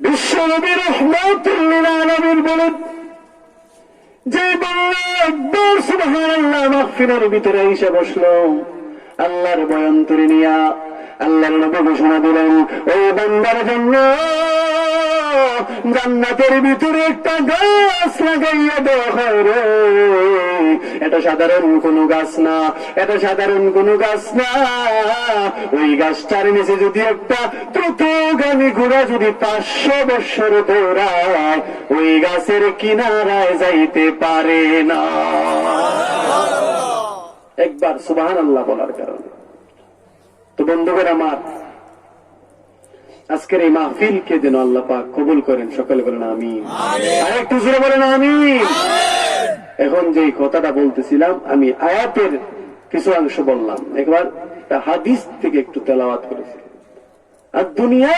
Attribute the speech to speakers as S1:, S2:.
S1: বিশ্বনবী রাহমাতুল লিল আলামিন বলেন, যে বান্দা একবার সুবহানাল্লাহ মাহফিলের ভিতরে এসে বসলো, আল্লাহর বয়ান্তরে নিয়া আল্লাহর নবী ঘোষণা দিলেন, ওই বান্দার জন্য জান্নাতের ভিতরে একটা গাছ লাগাইয়া দেওয়া হয় রে। এটা সাধারণ কোনো গাছ না, এটা সাধারণ কোনো গাছ না। ওই গাছটার নিচে যদি একটা দ্রুতগামী ঘোড়া যদি 500 বৎসর দৌড়ায়, ওই গাছের কিনারায় যাইতে পারে না। একবার সুবহানাল্লাহ বলার কারণে। তো বন্ধুগণ আমার, আজকের এই মাহফিলকে যেন আল্লাহ পাক কবুল করেন। সকলে বলেন আমিন। আর একটু জোরে বলেন আমিন। এখন যে কথাটা বলতেছিলাম, আমি আয়াতের কিছু অংশ বললাম, একবার হাদিস থেকে একটু তেলাওয়াত করেছি। আর দুনিয়া